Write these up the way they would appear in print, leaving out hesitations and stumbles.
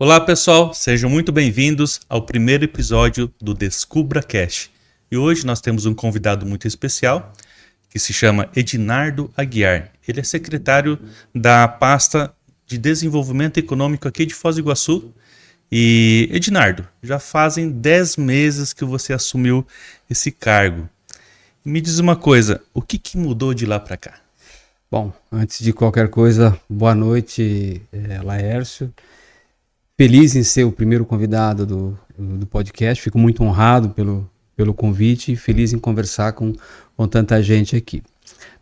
Olá pessoal, sejam muito bem-vindos ao primeiro episódio do Descubra Cast. E hoje nós temos um convidado muito especial que se chama Ednardo Aguiar. Ele é secretário da pasta de Desenvolvimento Econômico aqui de Foz do Iguaçu. E Ednardo, já fazem 10 meses que você assumiu esse cargo. Me diz uma coisa, o que mudou de lá para cá? Bom, antes de qualquer coisa, boa noite, Laércio. Feliz em ser o primeiro convidado do podcast, fico muito honrado pelo convite e feliz em conversar com tanta gente aqui.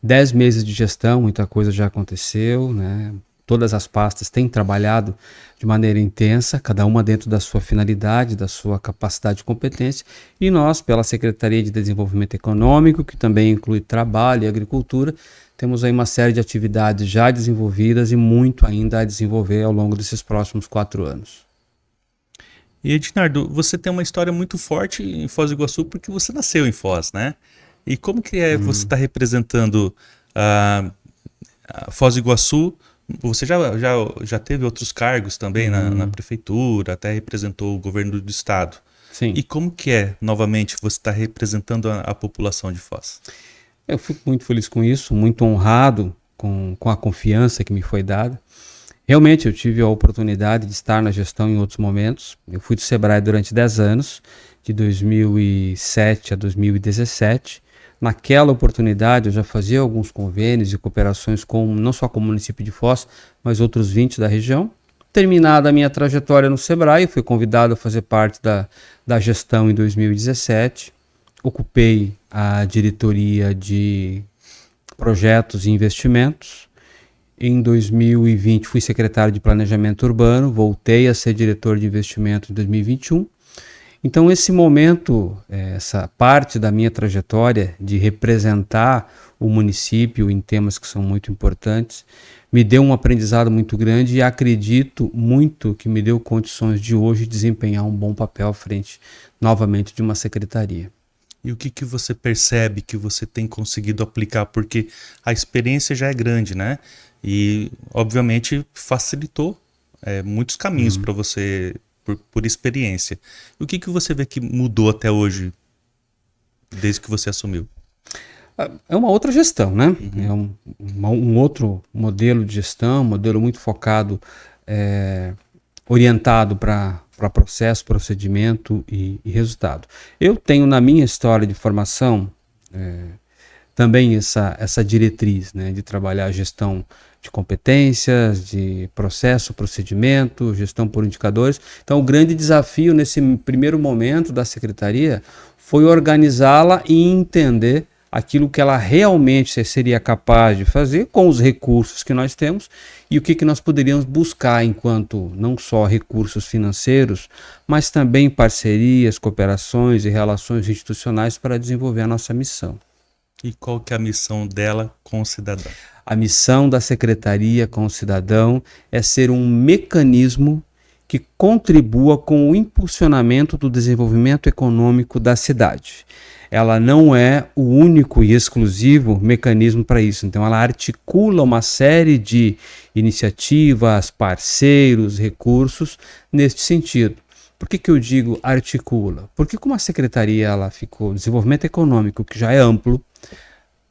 10 meses de gestão, muita coisa já aconteceu, né? Todas as pastas têm trabalhado de maneira intensa, cada uma dentro da sua finalidade, da sua capacidade e competência, e nós, pela Secretaria de Desenvolvimento Econômico, que também inclui trabalho e agricultura, temos aí uma série de atividades já desenvolvidas e muito ainda a desenvolver ao longo desses próximos 4 anos. E Ednardo, você tem uma história muito forte em Foz do Iguaçu porque você nasceu em Foz, né? E como que é você estar representando a Foz do Iguaçu? Você já teve outros cargos também na prefeitura, até representou o governo do estado. Sim. E como que é, novamente, você estar representando a população de Foz? Eu fico muito feliz com isso, muito honrado com a confiança que me foi dada. Realmente eu tive a oportunidade de estar na gestão em outros momentos. Eu fui do Sebrae durante 10 anos, de 2007 a 2017. Naquela oportunidade eu já fazia alguns convênios e cooperações não só com o município de Foz, mas outros 20 da região. Terminada a minha trajetória no Sebrae, fui convidado a fazer parte da gestão em 2017. Ocupei a diretoria de projetos e investimentos. Em 2020 fui secretário de Planejamento Urbano, voltei a ser diretor de investimento em 2021. Então esse momento, essa parte da minha trajetória de representar o município em temas que são muito importantes, me deu um aprendizado muito grande e acredito muito que me deu condições de hoje desempenhar um bom papel à frente novamente de uma secretaria. E o que você percebe que você tem conseguido aplicar? Porque a experiência já é grande, né? E, obviamente, facilitou muitos caminhos para você, por experiência. E o que você vê que mudou até hoje, desde que você assumiu? É uma outra gestão, né? É um outro modelo de gestão, um modelo muito focado, orientado para processo, procedimento e resultado. Eu tenho na minha história de formação também essa diretriz, né, de trabalhar a gestão de competências, de processo, procedimento, gestão por indicadores. Então o grande desafio nesse primeiro momento da secretaria foi organizá-la e entender aquilo que ela realmente seria capaz de fazer com os recursos que nós temos e o que nós poderíamos buscar enquanto não só recursos financeiros, mas também parcerias, cooperações e relações institucionais para desenvolver a nossa missão. E qual que é a missão dela com o cidadão? A missão da Secretaria com o Cidadão é ser um mecanismo que contribua com o impulsionamento do desenvolvimento econômico da cidade. Ela não é o único e exclusivo mecanismo para isso. Então, ela articula uma série de iniciativas, parceiros, recursos neste sentido. Por que eu digo articula? Porque como a secretaria ela ficou desenvolvimento econômico, que já é amplo,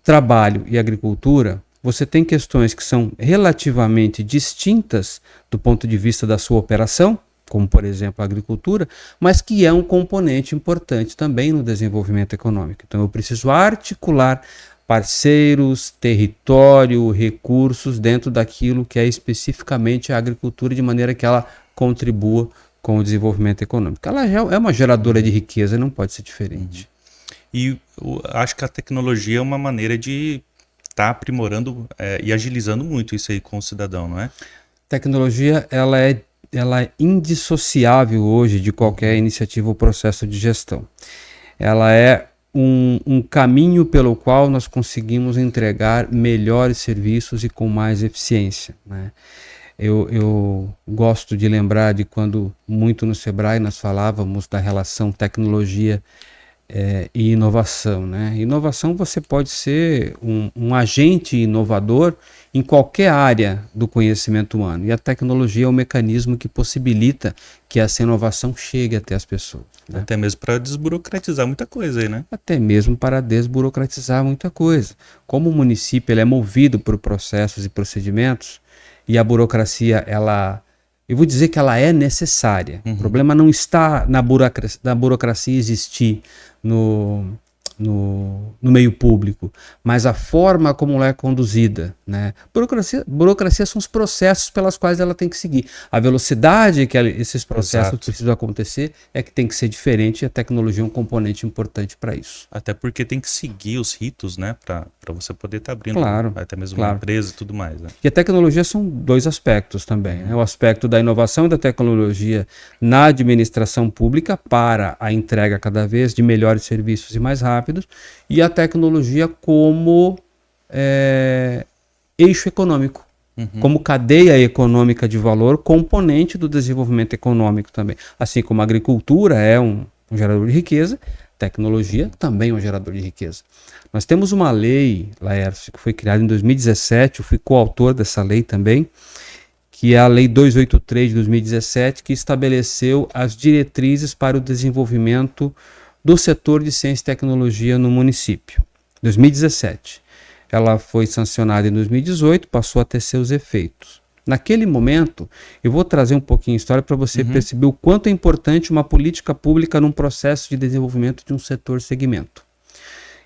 trabalho e agricultura, você tem questões que são relativamente distintas do ponto de vista da sua operação, como por exemplo a agricultura, mas que é um componente importante também no desenvolvimento econômico. Então eu preciso articular parceiros, território, recursos dentro daquilo que é especificamente a agricultura, de maneira que ela contribua com o desenvolvimento econômico. Ela já é uma geradora de riqueza, não pode ser diferente. E acho que a tecnologia é uma maneira de estar aprimorando e agilizando muito isso aí com o cidadão, não é? Tecnologia, ela é indissociável hoje de qualquer iniciativa ou processo de gestão. Ela é um caminho pelo qual nós conseguimos entregar melhores serviços e com mais eficiência, né? Eu gosto de lembrar de quando muito no Sebrae nós falávamos da relação tecnologia e inovação, né? Inovação, você pode ser um agente inovador em qualquer área do conhecimento humano. E a tecnologia é o mecanismo que possibilita que essa inovação chegue até as pessoas, né? Até mesmo para desburocratizar muita coisa aí, né? Até mesmo para desburocratizar muita coisa. Como o município ele é movido por processos e procedimentos, e a burocracia, eu vou dizer que ela é necessária. O problema não está na burocracia existir no meio público, mas a forma como ela é conduzida, né? Burocracia são os processos pelas quais ela tem que seguir. A velocidade que esses processos precisam acontecer é que tem que ser diferente, e a tecnologia é um componente importante para isso. Até porque tem que seguir os ritos, né? Para você poder estar abrindo até mesmo uma empresa e tudo mais, né? E a tecnologia são dois aspectos também, né? O aspecto da inovação e da tecnologia na administração pública para a entrega cada vez de melhores serviços e mais rápidos, e a tecnologia como eixo econômico, como cadeia econômica de valor, componente do desenvolvimento econômico também. Assim como a agricultura é um gerador de riqueza, tecnologia também é um gerador de riqueza. Nós temos uma lei, Laércio, que foi criada em 2017, eu fui coautor dessa lei também, que é a Lei 283 de 2017, que estabeleceu as diretrizes para o desenvolvimento do setor de ciência e tecnologia no município. 2017. Ela foi sancionada em 2018, passou a ter seus efeitos. Naquele momento, eu vou trazer um pouquinho de história para você perceber o quanto é importante uma política pública num processo de desenvolvimento de um setor segmento.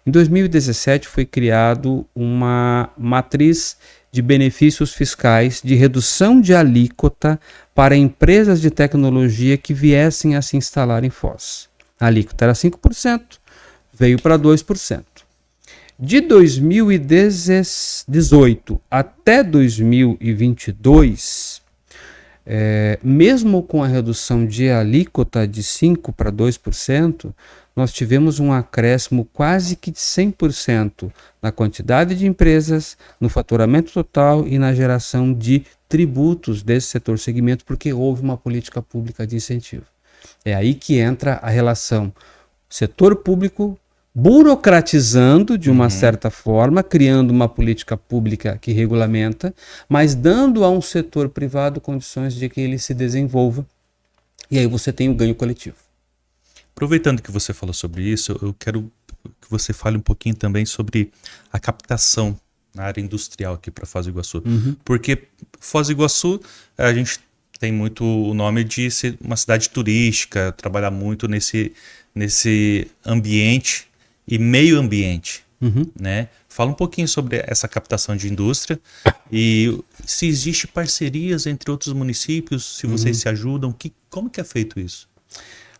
Em 2017 foi criado uma matriz de benefícios fiscais de redução de alíquota para empresas de tecnologia que viessem a se instalar em Foz. A alíquota era 5%, veio para 2%. De 2018 até 2022, mesmo com a redução de alíquota de 5% para 2%, nós tivemos um acréscimo quase que de 100% na quantidade de empresas, no faturamento total e na geração de tributos desse setor segmento, porque houve uma política pública de incentivo. É aí que entra a relação setor público burocratizando de uma certa forma, criando uma política pública que regulamenta, mas dando a um setor privado condições de que ele se desenvolva. E aí você tem o ganho coletivo. Aproveitando que você falou sobre isso, eu quero que você fale um pouquinho também sobre a captação na área industrial aqui para Foz do Iguaçu. Porque Foz do Iguaçu, a gente tem muito o nome de ser uma cidade turística, trabalhar muito nesse ambiente e meio ambiente, né? Fala um pouquinho sobre essa captação de indústria e se existe parcerias entre outros municípios, se vocês se ajudam, como que é feito isso?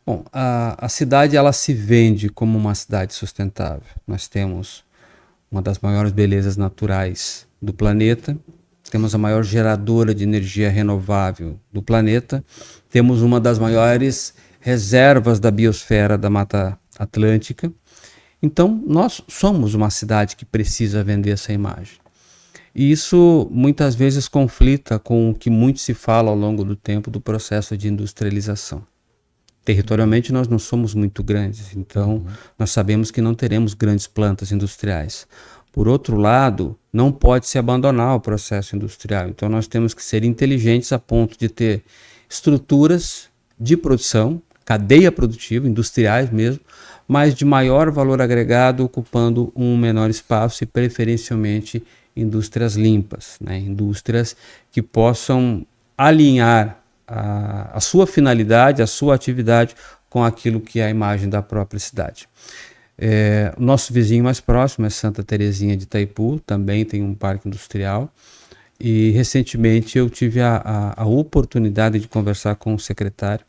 Bom, a cidade ela se vende como uma cidade sustentável. Nós temos uma das maiores belezas naturais do planeta, temos a maior geradora de energia renovável do planeta, temos uma das maiores reservas da biosfera da Mata Atlântica. Então, nós somos uma cidade que precisa vender essa imagem. E isso muitas vezes conflita com o que muito se fala ao longo do tempo do processo de industrialização. Territorialmente nós não somos muito grandes, então nós sabemos que não teremos grandes plantas industriais. Por outro lado, não pode se abandonar o processo industrial, então nós temos que ser inteligentes a ponto de ter estruturas de produção, cadeia produtiva, industriais mesmo, mas de maior valor agregado, ocupando um menor espaço e preferencialmente indústrias limpas, né? Indústrias que possam alinhar a sua finalidade, a sua atividade com aquilo que é a imagem da própria cidade. O nosso vizinho mais próximo é Santa Terezinha de Itaipu, também tem um parque industrial, e recentemente eu tive a oportunidade de conversar com o secretário.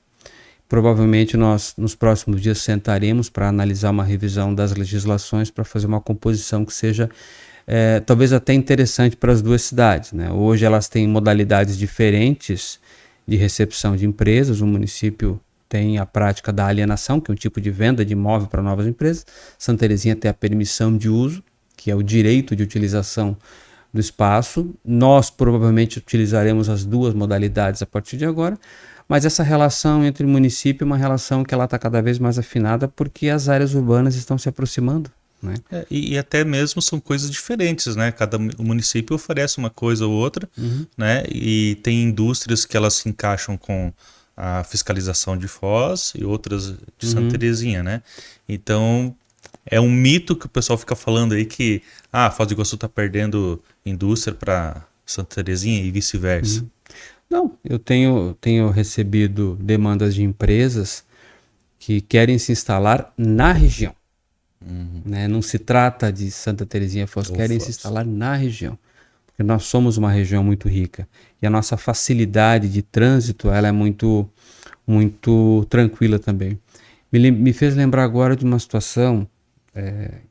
Provavelmente nós nos próximos dias sentaremos para analisar uma revisão das legislações para fazer uma composição que seja talvez até interessante para as duas cidades, né? Hoje elas têm modalidades diferentes de recepção de empresas. O município tem a prática da alienação, que é um tipo de venda de imóvel para novas empresas. Santa Terezinha tem a permissão de uso, que é o direito de utilização do espaço. Nós provavelmente utilizaremos as duas modalidades a partir de agora, mas essa relação entre município é uma relação que ela está cada vez mais afinada porque as áreas urbanas estão se aproximando, né? E até mesmo são coisas diferentes, né? Cada município oferece uma coisa ou outra, né? E tem indústrias que elas se encaixam com a fiscalização de Foz e outras de Santa Terezinha, né? Então, é um mito que o pessoal fica falando aí que Foz do Iguaçu está perdendo indústria para Santa Terezinha e vice-versa. Não, eu tenho recebido demandas de empresas que querem se instalar na região. Né? Não se trata de Santa Terezinha Foz, querem se instalar na região. Porque nós somos uma região muito rica. E a nossa facilidade de trânsito ela é muito, muito tranquila também. Me fez lembrar agora de uma situação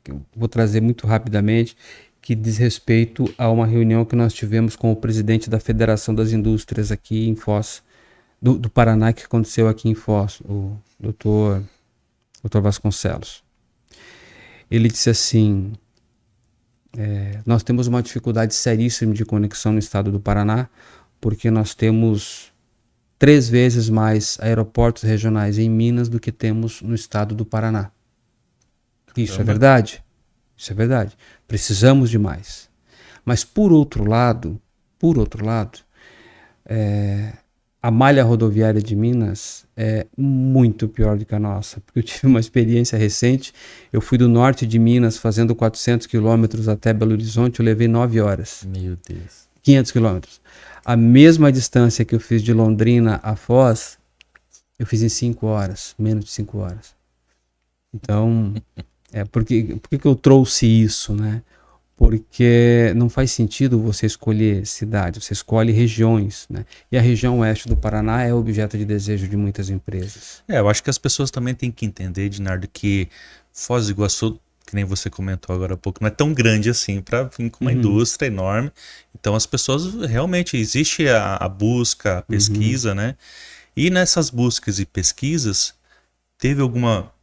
que eu vou trazer muito rapidamente, que diz respeito a uma reunião que nós tivemos com o presidente da Federação das Indústrias aqui em Foz, do Paraná, que aconteceu aqui em Foz, o doutor Vasconcelos. Ele disse assim, nós temos uma dificuldade seríssima de conexão no estado do Paraná, porque nós temos 3 vezes mais aeroportos regionais em Minas do que temos no estado do Paraná. Isso é verdade? Isso é verdade. Precisamos de mais. Mas por outro lado, a malha rodoviária de Minas é muito pior do que a nossa. Porque eu tive uma experiência recente. Eu fui do norte de Minas fazendo 400 quilômetros até Belo Horizonte. Eu levei 9 horas. Meu Deus. 500 quilômetros. A mesma distância que eu fiz de Londrina a Foz, eu fiz em 5 horas. Menos de 5 horas. Então, por que eu trouxe isso, né? Porque não faz sentido você escolher cidade, você escolhe regiões, né? E a região oeste do Paraná é objeto de desejo de muitas empresas. Eu acho que as pessoas também têm que entender, Dinardo, que Foz do Iguaçu, que nem você comentou agora há pouco, não é tão grande assim para vir com uma indústria enorme. Então as pessoas realmente, existe a busca, a pesquisa, né? E nessas buscas e pesquisas, teve alguma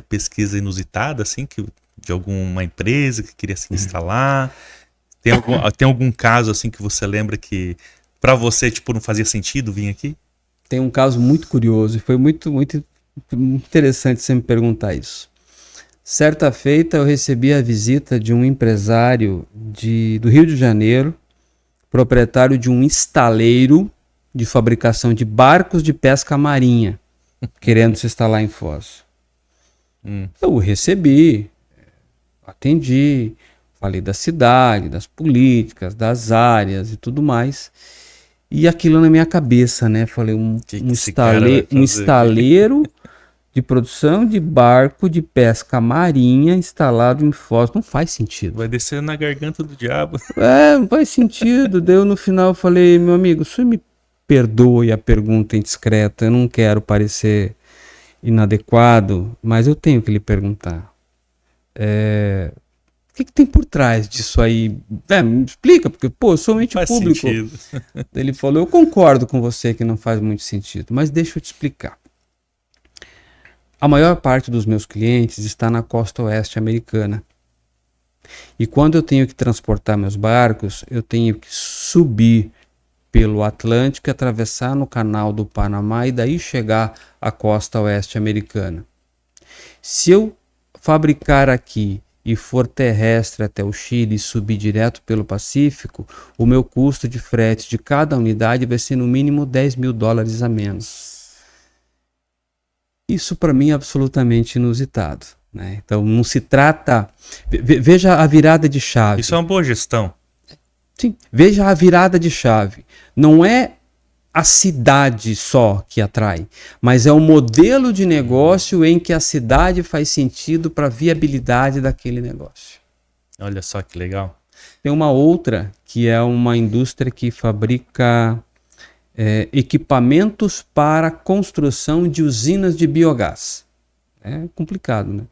pesquisa inusitada, assim, de alguma empresa que queria se instalar? Tem algum caso, assim, que você lembra que para você, tipo, não fazia sentido vir aqui? Tem um caso muito curioso e foi muito, muito interessante você me perguntar isso. Certa feita eu recebi a visita de um empresário do Rio de Janeiro, proprietário de um estaleiro de fabricação de barcos de pesca marinha, querendo se instalar em Foz. Eu o recebi, atendi, falei da cidade, das políticas, das áreas e tudo mais. E aquilo na minha cabeça, né? Falei, um estaleiro de produção de barco de pesca marinha instalado em Foz. Não faz sentido. Vai descer na garganta do diabo. Não faz sentido. Daí eu no final falei, meu amigo, o senhor me perdoe a pergunta indiscreta, eu não quero parecer inadequado, mas eu tenho que lhe perguntar. O que tem por trás disso aí? Me explica, porque, eu sou um ente público. Sentido. Ele falou, eu concordo com você que não faz muito sentido, mas deixa eu te explicar. A maior parte dos meus clientes está na costa oeste americana. E quando eu tenho que transportar meus barcos, eu tenho que subir pelo Atlântico, atravessar no canal do Panamá e daí chegar à costa oeste americana. Se eu fabricar aqui e for terrestre até o Chile e subir direto pelo Pacífico, o meu custo de frete de cada unidade vai ser no mínimo $10.000 a menos. Isso para mim é absolutamente inusitado, né? Então não se trata... Veja a virada de chave. Isso é uma boa gestão. Sim, veja a virada de chave. Não é a cidade só que atrai, mas é o modelo de negócio em que a cidade faz sentido para a viabilidade daquele negócio. Olha só que legal. Tem uma outra que é uma indústria que fabrica equipamentos para construção de usinas de biogás. É complicado, né?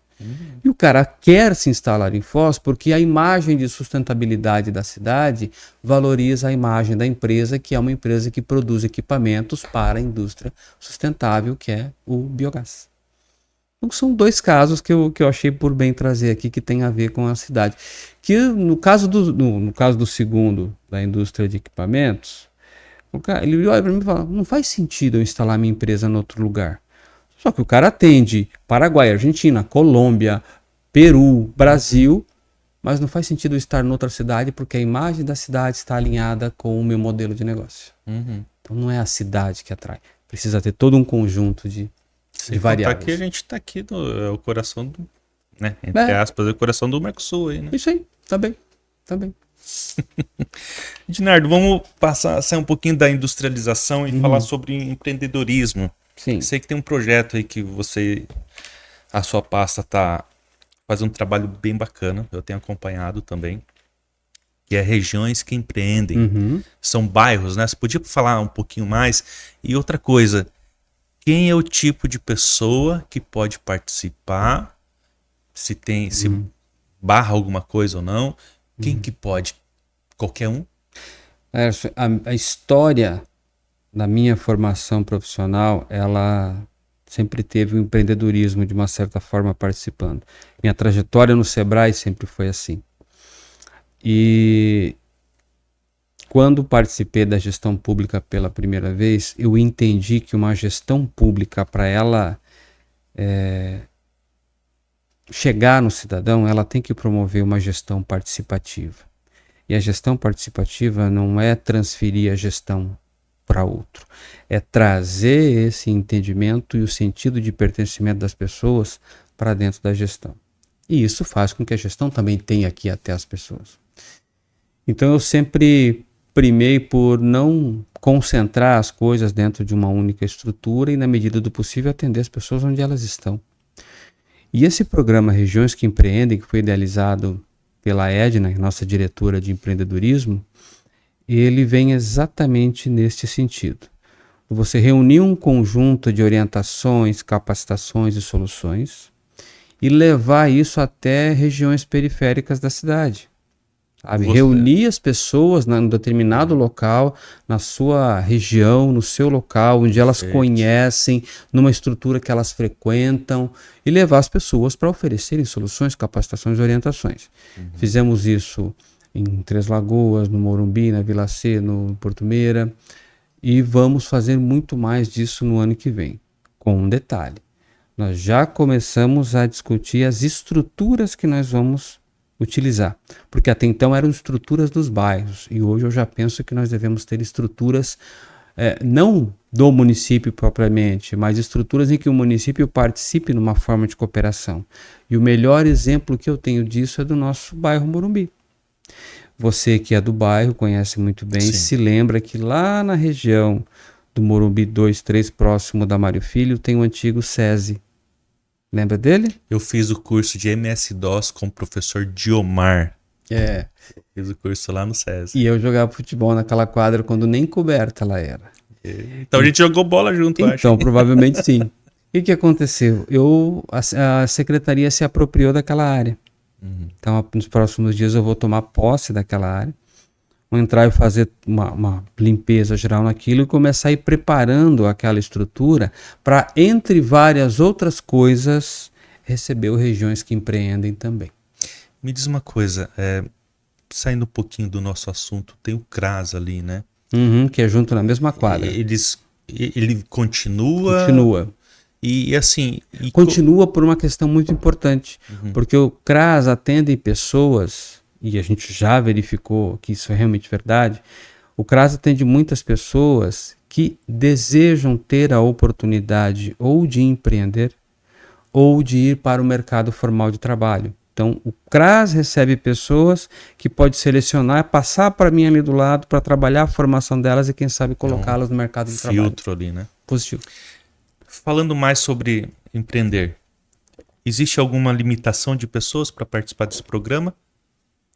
E o cara quer se instalar em Foz porque a imagem de sustentabilidade da cidade valoriza a imagem da empresa, que é uma empresa que produz equipamentos para a indústria sustentável, que é o biogás. Então, são dois casos que eu achei por bem trazer aqui, que tem a ver com a cidade. Que no caso do segundo, da indústria de equipamentos, ele olha para mim e fala, não faz sentido eu instalar minha empresa em outro lugar. Só que o cara atende Paraguai, Argentina, Colômbia, Peru, Brasil, mas não faz sentido eu estar em outra cidade porque a imagem da cidade está alinhada com o meu modelo de negócio. Então não é a cidade que atrai. Precisa ter todo um conjunto de variáveis. Aqui a gente está aqui no coração do, né, entre aspas, o coração do Mercosul aí, né? Isso aí, tá bem. Edinardo, vamos sair um pouquinho da industrialização e falar sobre empreendedorismo. Sim. Sei que tem um projeto aí que a sua pasta tá fazendo um trabalho bem bacana, eu tenho acompanhado também, que é Regiões que Empreendem. São bairros, né? Você podia falar um pouquinho mais? E outra coisa, quem é o tipo de pessoa que pode participar? Se barra alguma coisa ou não? Quem que pode? Qualquer um? A história da minha formação profissional, ela sempre teve o empreendedorismo de uma certa forma participando. Minha trajetória no Sebrae sempre foi assim. E quando participei da gestão pública pela primeira vez, eu entendi que uma gestão pública, para ela chegar no cidadão, ela tem que promover uma gestão participativa. E a gestão participativa não é transferir a gestão para outro, é trazer esse entendimento e o sentido de pertencimento das pessoas para dentro da gestão. E isso faz com que a gestão também tenha aqui até as pessoas. Então eu sempre primei por não concentrar as coisas dentro de uma única estrutura e, na medida do possível, atender as pessoas onde elas estão. E esse programa Regiões que Empreendem, que foi idealizado pela Edna, nossa diretora de empreendedorismo, ele vem exatamente neste sentido. Você reunir um conjunto de orientações, capacitações e soluções e levar isso até regiões periféricas da cidade. Reunir as pessoas em um determinado local, na sua região, no seu local, onde elas conhecem, numa estrutura que elas frequentam, e levar as pessoas para oferecerem soluções, capacitações e orientações. Fizemos isso em Três Lagoas, no Morumbi, na Vila C, no Porto Meira, e vamos fazer muito mais disso no ano que vem. Com um detalhe, nós já começamos a discutir as estruturas que nós vamos utilizar, porque até então eram estruturas dos bairros, e hoje eu já penso que nós devemos ter estruturas não do município propriamente, mas estruturas em que o município participe numa forma de cooperação. E o melhor exemplo que eu tenho disso é do nosso bairro Morumbi. Você que é do bairro conhece muito bem, se lembra que lá na região do Morumbi 2, 3, próximo da Mário Filho, tem o antigo SESI. Lembra dele? Eu fiz o curso de MS-DOS com o professor Diomar. Fiz o curso lá no SESI. E eu jogava futebol naquela quadra quando nem coberta ela era. Então a gente jogou bola junto, eu acho. Então, provavelmente sim. O que aconteceu? A secretaria se apropriou daquela área. Então, nos próximos dias eu vou tomar posse daquela área. Vou entrar e fazer uma limpeza geral naquilo e começar a ir preparando aquela estrutura para, entre várias outras coisas, receber o Regiões que Empreendem também. Me diz uma coisa, saindo um pouquinho do nosso assunto, tem o CRAS ali, né? Que é junto na mesma quadra. Ele continua? Continua. E assim... Continua por uma questão muito importante, porque o CRAS atende pessoas, e a gente já verificou que isso é realmente verdade, o CRAS atende muitas pessoas que desejam ter a oportunidade ou de empreender ou de ir para o mercado formal de trabalho. Então, o CRAS recebe pessoas que pode selecionar, passar para mim ali do lado para trabalhar a formação delas e, quem sabe, colocá-las no mercado de trabalho. Filtro ali, né? Positivo. Falando mais sobre empreender, existe alguma limitação de pessoas para participar desse programa?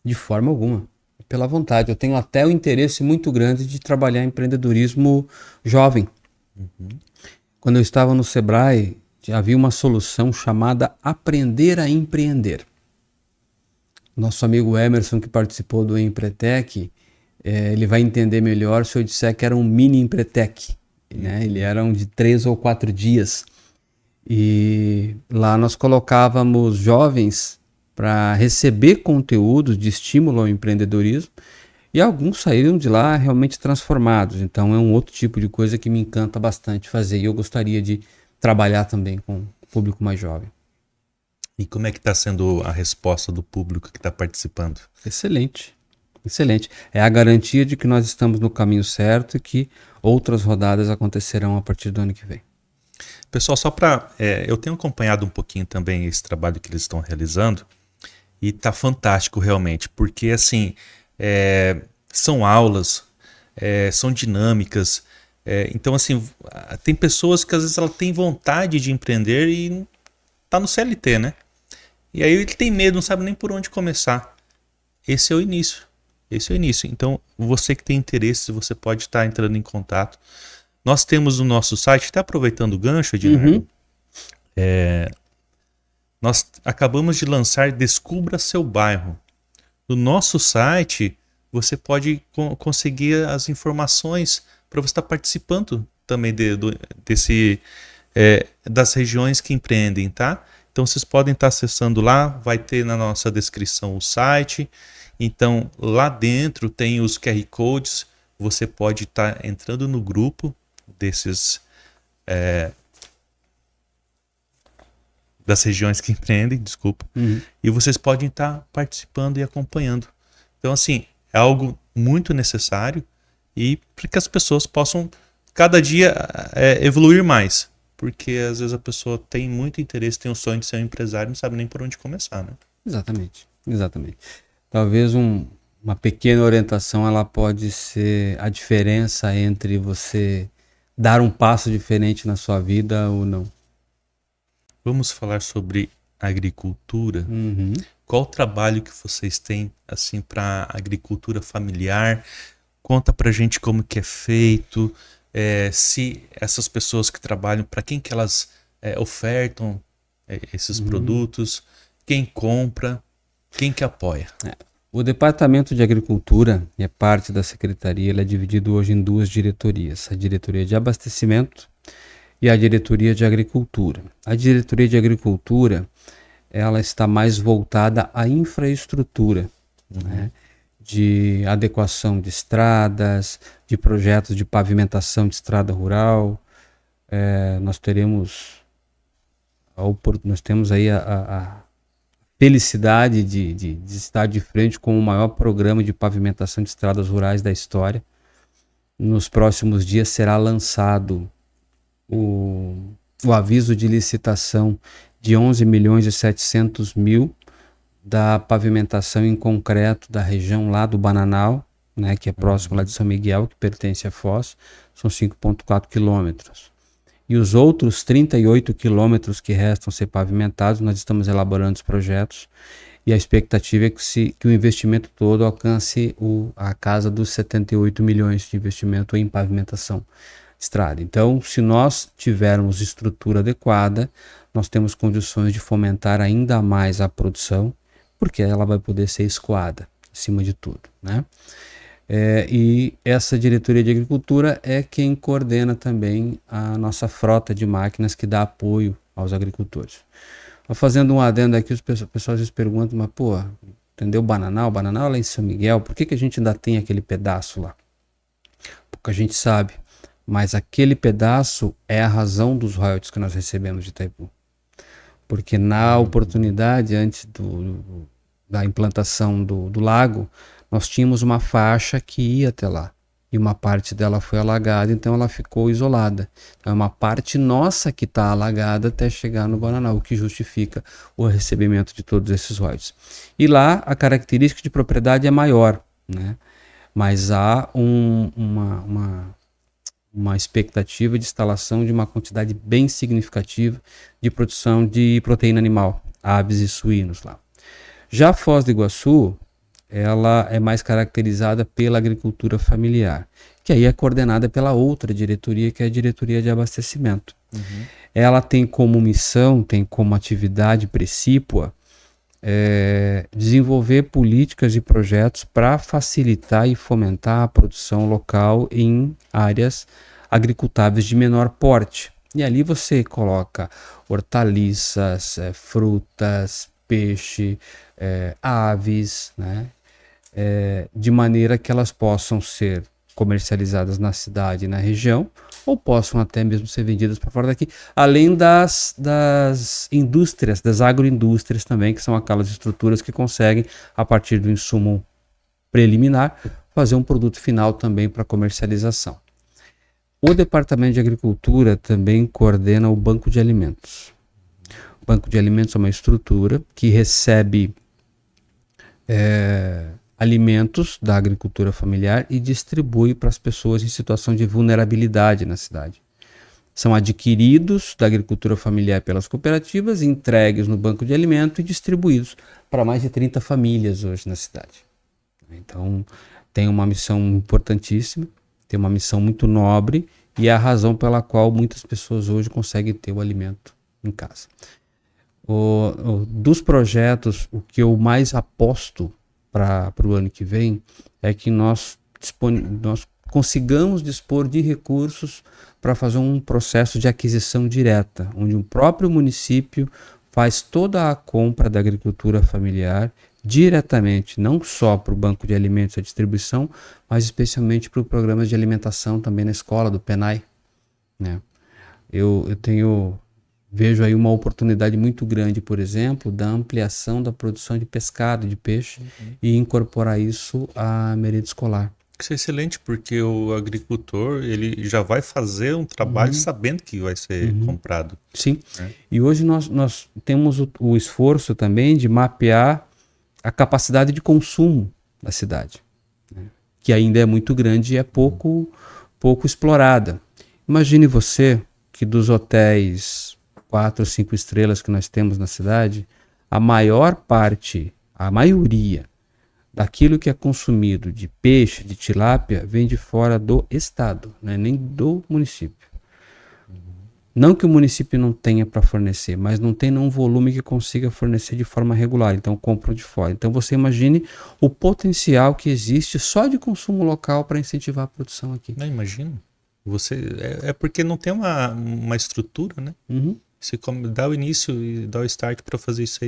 De forma alguma. Pela vontade. Eu tenho até o interesse muito grande de trabalhar em empreendedorismo jovem. Quando eu estava no Sebrae, havia uma solução chamada Aprender a Empreender. Nosso amigo Emerson, que participou do Empretec, ele vai entender melhor se eu disser que era um mini Empretec. Né? Ele era um de 3 ou 4 dias. E lá nós colocávamos jovens para receber conteúdos de estímulo ao empreendedorismo e alguns saíram de lá realmente transformados. Então é um outro tipo de coisa que me encanta bastante fazer e eu gostaria de trabalhar também com o público mais jovem. E como é que está sendo a resposta do público que está participando? Excelente, excelente. É a garantia de que nós estamos no caminho certo e que outras rodadas acontecerão a partir do ano que vem. Pessoal, só para... eu tenho acompanhado um pouquinho também esse trabalho que eles estão realizando e tá fantástico realmente, porque assim, são aulas, são dinâmicas, então assim, tem pessoas que às vezes ela tem vontade de empreender e tá no CLT, né? E aí ele tem medo, não sabe nem por onde começar. Esse é o início. Esse é o início. Então, você que tem interesse, você pode estar entrando em contato. Nós temos no nosso site, até aproveitando o gancho, Ednardo, nós acabamos de lançar Descubra Seu Bairro. No nosso site, você pode conseguir as informações para você estar participando também das regiões que empreendem, tá? Então vocês podem estar acessando lá, vai ter na nossa descrição o site. Então lá dentro tem os QR Codes, você pode estar entrando no grupo das regiões que empreendem, desculpa, e vocês podem estar participando e acompanhando. Então assim, é algo muito necessário e para que as pessoas possam cada dia evoluir mais. Porque às vezes a pessoa tem muito interesse, tem o sonho de ser um empresário e não sabe nem por onde começar, né? Exatamente, exatamente. Talvez uma pequena orientação ela pode ser a diferença entre você dar um passo diferente na sua vida ou não. Vamos falar sobre agricultura. Qual o trabalho que vocês têm assim para agricultura familiar? Conta pra gente como que é feito. Se essas pessoas que trabalham, para quem que elas ofertam esses produtos, quem compra, quem que apoia? O Departamento de Agricultura é parte da Secretaria, ele é dividido hoje em duas diretorias, a Diretoria de Abastecimento e a Diretoria de Agricultura. A Diretoria de Agricultura, ela está mais voltada à infraestrutura, né? De adequação de estradas, de projetos de pavimentação de estrada rural. Nós temos aí a felicidade de estar de frente com o maior programa de pavimentação de estradas rurais da história. Nos próximos dias será lançado o aviso de licitação de 11.700.000 da pavimentação em concreto da região lá do Bananal, né, que é próximo lá de São Miguel, que pertence a Foz, são 5,4 quilômetros. E os outros 38 quilômetros que restam ser pavimentados, nós estamos elaborando os projetos e a expectativa é que o investimento todo alcance a casa dos 78 milhões de investimento em pavimentação de estrada. Então, se nós tivermos estrutura adequada, nós temos condições de fomentar ainda mais a produção, porque ela vai poder ser escoada, acima de tudo, né? E essa diretoria de agricultura é quem coordena também a nossa frota de máquinas que dá apoio aos agricultores. Fazendo um adendo aqui, os pessoas às vezes perguntam, mas pô, entendeu? Bananal lá em São Miguel, por que a gente ainda tem aquele pedaço lá? Porque a gente sabe, mas aquele pedaço é a razão dos royalties que nós recebemos de Itaipu. Porque na oportunidade, antes da implantação do lago, nós tínhamos uma faixa que ia até lá. E uma parte dela foi alagada, então ela ficou isolada. Então é uma parte nossa que está alagada até chegar no Bananal, o que justifica o recebimento de todos esses royalties. E lá a característica de propriedade é maior, né? Mas há uma expectativa de instalação de uma quantidade bem significativa de produção de proteína animal, aves e suínos lá. Já a Foz do Iguaçu, ela é mais caracterizada pela agricultura familiar, que aí é coordenada pela outra diretoria, que é a diretoria de abastecimento. Ela tem como missão, tem como atividade precípua, desenvolver políticas e projetos para facilitar e fomentar a produção local em áreas agricultáveis de menor porte, E ali você coloca hortaliças, frutas, peixe, aves, né? De maneira que elas possam ser comercializadas na cidade e na região, ou possam até mesmo ser vendidas para fora daqui, além das indústrias, das agroindústrias também, que são aquelas estruturas que conseguem, a partir do insumo preliminar, fazer um produto final também para comercialização. O Departamento de Agricultura também coordena o Banco de Alimentos. O Banco de Alimentos é uma estrutura que recebe alimentos da agricultura familiar e distribui para as pessoas em situação de vulnerabilidade na cidade. São adquiridos da agricultura familiar pelas cooperativas, entregues no banco de alimento e distribuídos para mais de 30 famílias hoje na cidade. Então, tem uma missão importantíssima, tem uma missão muito nobre e é a razão pela qual muitas pessoas hoje conseguem ter o alimento em casa. Dos projetos, o que eu mais aposto para o ano que vem é que nós consigamos dispor de recursos para fazer um processo de aquisição direta, onde o próprio município faz toda a compra da agricultura familiar diretamente, não só para o banco de alimentos e a distribuição, mas especialmente para o programa de alimentação também na escola, do PENAI, né? Vejo aí uma oportunidade muito grande, por exemplo, da ampliação da produção de pescado, de peixe, e incorporar isso à merenda escolar. Isso é excelente, porque o agricultor ele já vai fazer um trabalho sabendo que vai ser comprado. Sim, e hoje nós temos o esforço também de mapear a capacidade de consumo da cidade, né? Que ainda é muito grande e é pouco explorada. Imagine você que dos hotéis 4 ou 5 estrelas que nós temos na cidade, a maioria daquilo que é consumido de peixe, de tilápia, vem de fora do estado, né? Nem do município. Não que o município não tenha para fornecer, mas não tem nenhum volume que consiga fornecer de forma regular, então compram de fora. Então você imagine o potencial que existe só de consumo local para incentivar a produção aqui. Não, imagino. É porque não tem uma estrutura, né? Você dá o início e dá o start para fazer isso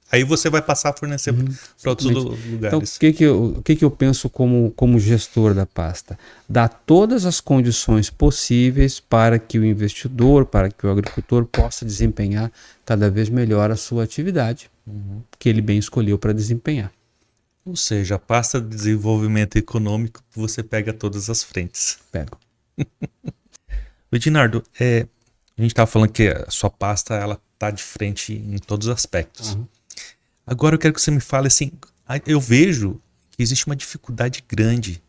aí você vai passar a fornecer para outros lugares. Então, o que eu penso como gestor da pasta? Dar todas as condições possíveis para que o investidor, para que o agricultor possa desempenhar cada vez melhor a sua atividade, que ele bem escolheu para desempenhar. Ou seja, a pasta de desenvolvimento econômico, você pega todas as frentes. Pego. Edinardo, a gente estava falando que a sua pasta ela está de frente em todos os aspectos. Agora eu quero que você me fale assim, eu vejo que existe uma dificuldade grande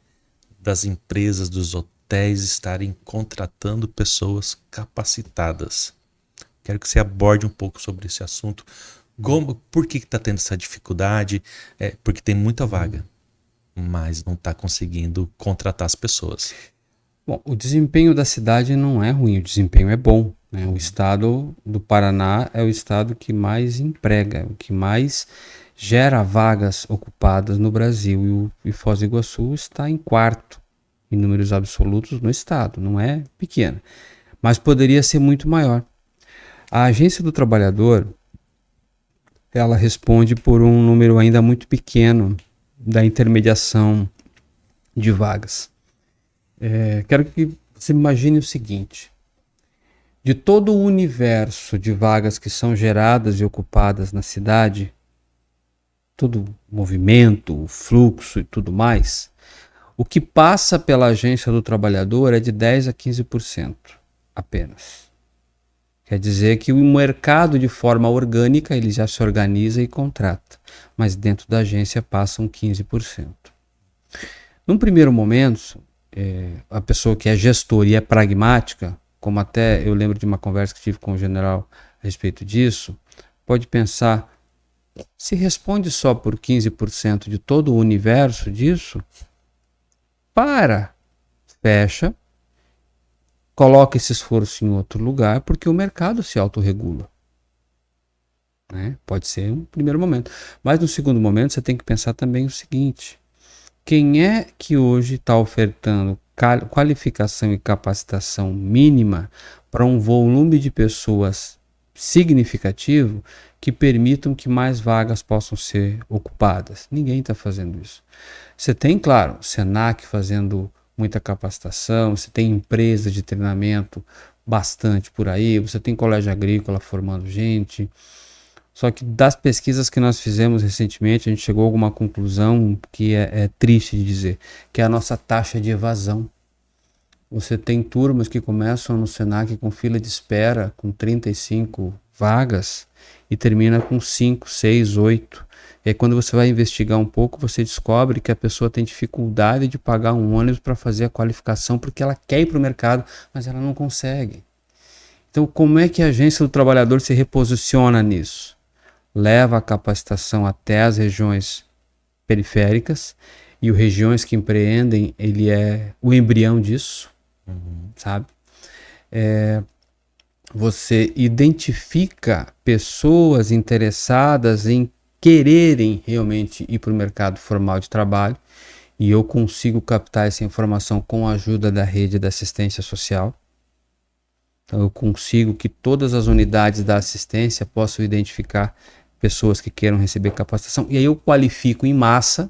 das empresas, dos hotéis estarem contratando pessoas capacitadas. Quero que você aborde um pouco sobre esse assunto. Por que está tendo essa dificuldade? Porque tem muita vaga, mas não está conseguindo contratar as pessoas. Bom, o desempenho da cidade não é ruim, o desempenho é bom, né? O estado do Paraná é o estado que mais emprega, o que mais gera vagas ocupadas no Brasil. E Foz do Iguaçu está em quarto em números absolutos no estado, não é pequena, mas poderia ser muito maior. A Agência do Trabalhador, ela responde por um número ainda muito pequeno da intermediação de vagas. Quero que você imagine o seguinte: de todo o universo de vagas que são geradas e ocupadas na cidade, todo o movimento, o fluxo e tudo mais, o que passa pela Agência do Trabalhador é de 10% a 15% apenas. Quer dizer que o mercado, de forma orgânica, ele já se organiza e contrata, mas dentro da agência passam 15%. Num primeiro momento, a pessoa que é gestora e é pragmática, como até eu lembro de uma conversa que tive com o general a respeito disso, pode pensar, se responde só por 15% de todo o universo disso, fecha, coloca esse esforço em outro lugar, porque o mercado se autorregula. Né? Pode ser um primeiro momento. Mas no segundo momento você tem que pensar também o seguinte: quem é que hoje está ofertando qualificação e capacitação mínima para um volume de pessoas significativo que permitam que mais vagas possam ser ocupadas. Ninguém está fazendo isso. Você tem, claro, o Senac fazendo muita capacitação, você tem empresa de treinamento bastante por aí, você tem colégio agrícola formando gente. Só que das pesquisas que nós fizemos recentemente, a gente chegou a alguma conclusão que é triste de dizer, que é a nossa taxa de evasão. Você tem turmas que começam no Senac com fila de espera, com 35 vagas, e termina com 5, 6, 8. E aí quando você vai investigar um pouco, você descobre que a pessoa tem dificuldade de pagar um ônibus para fazer a qualificação, porque ela quer ir para o mercado, mas ela não consegue. Então, como é que a Agência do Trabalhador se reposiciona nisso? Leva a capacitação até as regiões periféricas, e o Regiões que Empreendem, ele é o embrião disso, sabe? Você identifica pessoas interessadas em quererem realmente ir para o mercado formal de trabalho, e eu consigo captar essa informação com a ajuda da rede da assistência social. Então eu consigo que todas as unidades da assistência possam identificar pessoas que queiram receber capacitação, e aí eu qualifico em massa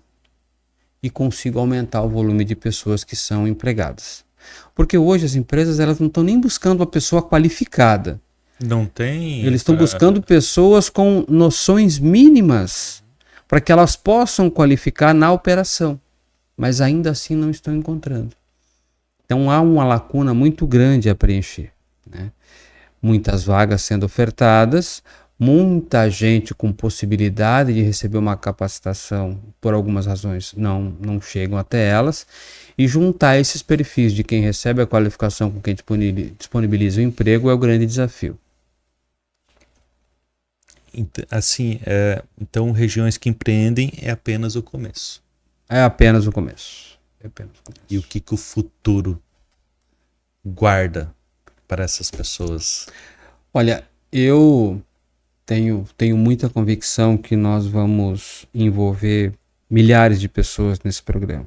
e consigo aumentar o volume de pessoas que são empregadas. Porque hoje as empresas elas não estão nem buscando uma pessoa qualificada. Não tem. Eles estão buscando pessoas com noções mínimas para que elas possam qualificar na operação, mas ainda assim não estão encontrando. Então há uma lacuna muito grande a preencher, né? Muitas vagas sendo ofertadas, muita gente com possibilidade de receber uma capacitação, por algumas razões não chegam até elas, e juntar esses perfis de quem recebe a qualificação com quem disponibiliza o emprego é o grande desafio. Assim, então Regiões que Empreendem é apenas o começo. É apenas o começo. E o que o futuro guarda para essas pessoas? Olha, eu tenho muita convicção que nós vamos envolver milhares de pessoas nesse programa.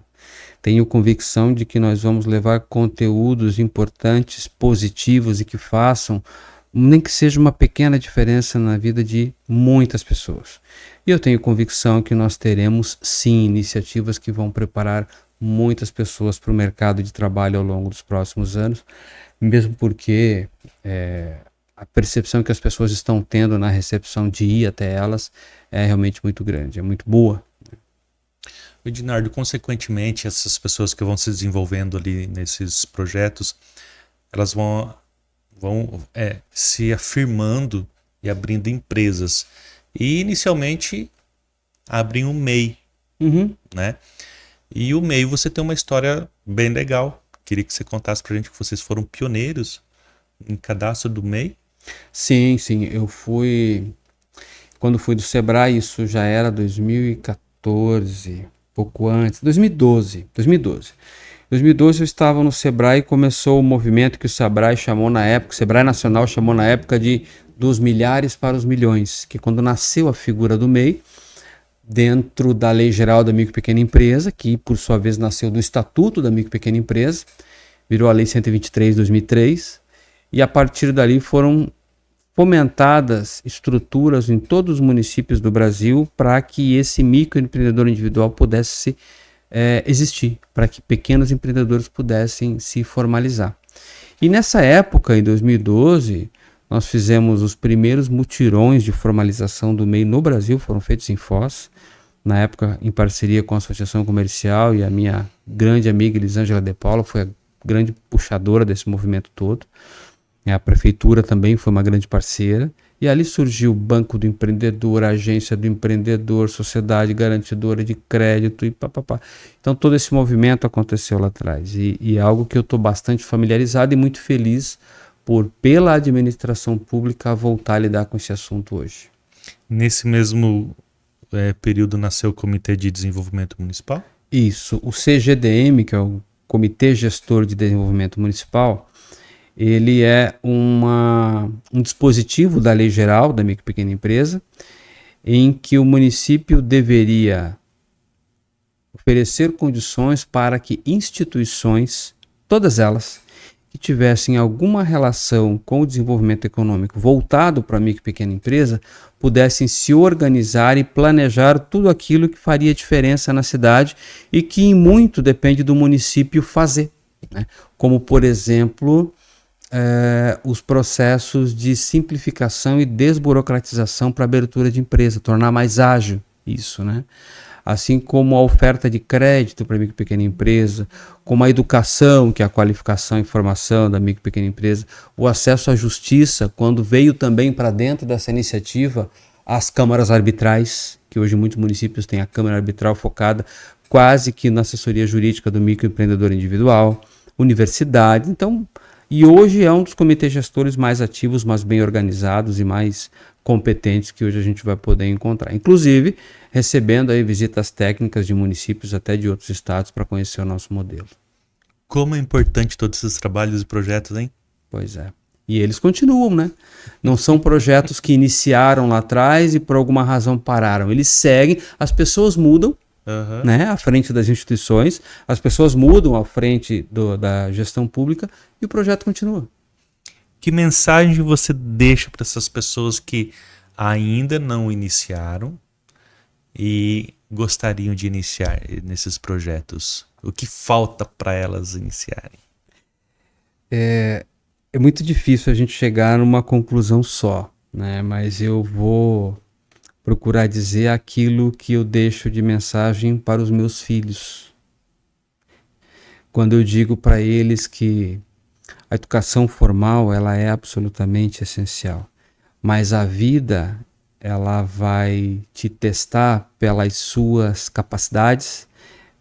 Tenho convicção de que nós vamos levar conteúdos importantes, positivos e que façam, nem que seja uma pequena diferença na vida de muitas pessoas. E eu tenho convicção que nós teremos, sim, iniciativas que vão preparar muitas pessoas para o mercado de trabalho ao longo dos próximos anos, mesmo porque a percepção que as pessoas estão tendo na recepção de ir até elas é realmente muito grande, é muito boa. Edinardo, consequentemente, essas pessoas que vão se desenvolvendo ali nesses projetos, elas vão se afirmando e abrindo empresas. E inicialmente abrem um MEI, né? E o MEI, você tem uma história bem legal. Queria que você contasse pra gente que vocês foram pioneiros em cadastro do MEI. Sim, eu fui... Quando fui do Sebrae, isso já era 2014, pouco antes, 2012. 2012 eu estava no Sebrae e começou o movimento que o Sebrae chamou na época, o Sebrae Nacional chamou na época de dos milhares para os milhões, que quando nasceu a figura do MEI, dentro da Lei Geral da Micro e Pequena Empresa, que por sua vez nasceu do Estatuto da Micro e Pequena Empresa, virou a Lei 123 de 2003, e a partir dali foram fomentadas estruturas em todos os municípios do Brasil para que esse microempreendedor individual pudesse existir, para que pequenos empreendedores pudessem se formalizar. E nessa época, em 2012, nós fizemos os primeiros mutirões de formalização do MEI no Brasil, foram feitos em Foz, na época em parceria com a Associação Comercial, e a minha grande amiga Elisângela De Paula foi a grande puxadora desse movimento todo. A prefeitura também foi uma grande parceira, e ali surgiu o Banco do Empreendedor, a Agência do Empreendedor, Sociedade Garantidora de Crédito e papapá. Então todo esse movimento aconteceu lá atrás, e é algo que eu estou bastante familiarizado e muito feliz pela administração pública voltar a lidar com esse assunto hoje. Nesse mesmo período nasceu o Comitê de Desenvolvimento Municipal? Isso, o CGDM, que é o Comitê Gestor de Desenvolvimento Municipal, ele é um dispositivo da Lei Geral da Micro e Pequena Empresa, em que o município deveria oferecer condições para que instituições, todas elas, que tivessem alguma relação com o desenvolvimento econômico voltado para a micro e pequena empresa pudessem se organizar e planejar tudo aquilo que faria diferença na cidade e que em muito depende do município fazer, né? Como, por exemplo, os processos de simplificação e desburocratização para abertura de empresa, tornar mais ágil isso, né? Assim como a oferta de crédito para a micro e pequena empresa, como a educação, que é a qualificação e formação da micro e pequena empresa, o acesso à justiça, quando veio também para dentro dessa iniciativa as câmaras arbitrais, que hoje muitos municípios têm a câmara arbitral focada quase que na assessoria jurídica do microempreendedor individual, universidade, então, e hoje é um dos comitês gestores mais ativos, mais bem organizados e mais competentes que hoje a gente vai poder encontrar. Inclusive, recebendo aí visitas técnicas de municípios até de outros estados para conhecer o nosso modelo. Como é importante todos esses trabalhos e projetos, hein? Pois é. E eles continuam, né? Não são projetos que iniciaram lá atrás e por alguma razão pararam. Eles seguem, as pessoas mudam, né, à frente das instituições, as pessoas mudam à frente da gestão pública e o projeto continua. Que mensagem você deixa para essas pessoas que ainda não iniciaram e gostariam de iniciar nesses projetos? O que falta para elas iniciarem? É muito difícil a gente chegar numa conclusão só, né? Mas eu vou procurar dizer aquilo que eu deixo de mensagem para os meus filhos. Quando eu digo para eles que a educação formal ela é absolutamente essencial, mas a vida ela vai te testar pelas suas capacidades,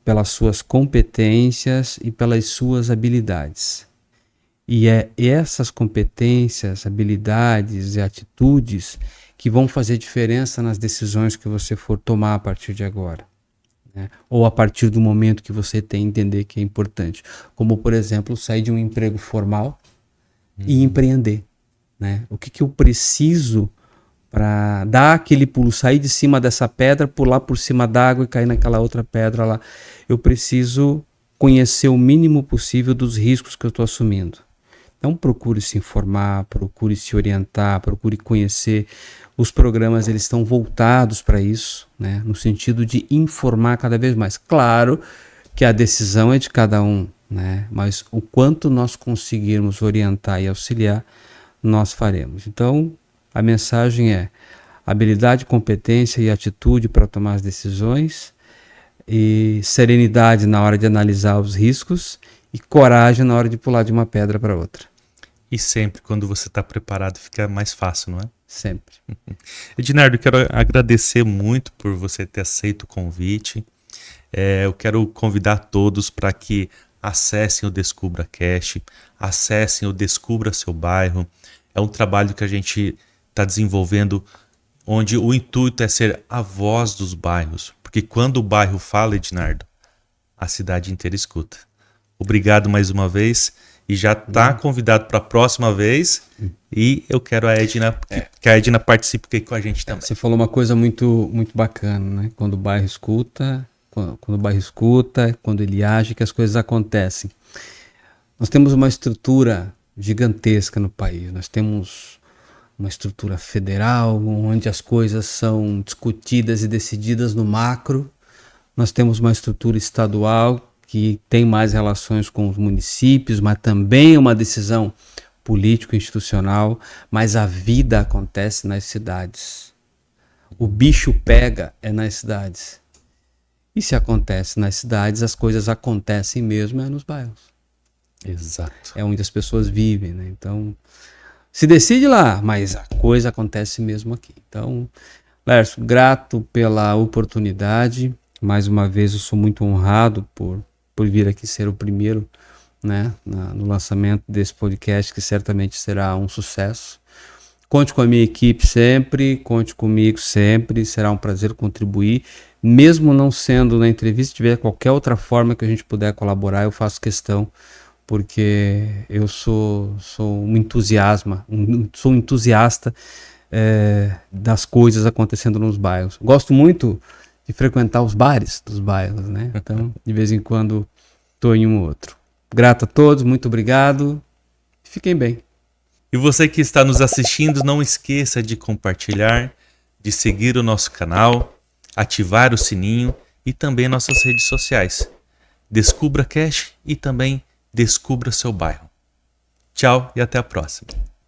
pelas suas competências e pelas suas habilidades. E é essas competências, habilidades e atitudes que vão fazer diferença nas decisões que você for tomar a partir de agora, né? Ou a partir do momento que você tem entender que é importante. Como, por exemplo, sair de um emprego formal e empreender, né? O que eu preciso para dar aquele pulo, sair de cima dessa pedra, pular por cima d'água e cair naquela outra pedra lá? Eu preciso conhecer o mínimo possível dos riscos que eu estou assumindo. Então procure se informar, procure se orientar, procure conhecer. Os programas eles estão voltados para isso, né? No sentido de informar cada vez mais. Claro que a decisão é de cada um, né? Mas o quanto nós conseguirmos orientar e auxiliar, nós faremos. Então a mensagem é habilidade, competência e atitude para tomar as decisões, e serenidade na hora de analisar os riscos e coragem na hora de pular de uma pedra para outra. E sempre, quando você está preparado, fica mais fácil, não é? Sempre. Edinardo, eu quero agradecer muito por você ter aceito o convite. Eu quero convidar todos para que acessem o Descubra Cast, acessem o Descubra Seu Bairro. É um trabalho que a gente está desenvolvendo, onde o intuito é ser a voz dos bairros. Porque quando o bairro fala, Edinardo, a cidade inteira escuta. Obrigado mais uma vez. E já está convidado para a próxima vez. E eu quero a Edna, que a Edna participe aqui com a gente também. Você falou uma coisa muito, muito bacana, né? Quando o bairro escuta, quando ele age, que as coisas acontecem. Nós temos uma estrutura gigantesca no país. Nós temos uma estrutura federal, onde as coisas são discutidas e decididas no macro. Nós temos uma estrutura estadual, que tem mais relações com os municípios, mas também é uma decisão político-institucional, mas a vida acontece nas cidades. O bicho pega nas cidades. E se acontece nas cidades, as coisas acontecem mesmo nos bairros. Exato. É onde as pessoas vivem, né? Então, se decide lá, mas a coisa acontece mesmo aqui. Então, Lércio, grato pela oportunidade. Mais uma vez, eu sou muito honrado por vir aqui ser o primeiro, né, no lançamento desse podcast, que certamente será um sucesso. Conte com a minha equipe sempre, conte comigo sempre, será um prazer contribuir. Mesmo não sendo na entrevista, se tiver qualquer outra forma que a gente puder colaborar, eu faço questão, porque eu sou um entusiasta das coisas acontecendo nos bairros. Gosto muito de frequentar os bares dos bairros, né? Então, de vez em quando, estou em um outro. Grato a todos, muito obrigado Fiquem bem. E você que está nos assistindo, não esqueça de compartilhar, de seguir o nosso canal, ativar o sininho e também nossas redes sociais. Descubra Cash e também Descubra seu bairro. Tchau e até a próxima.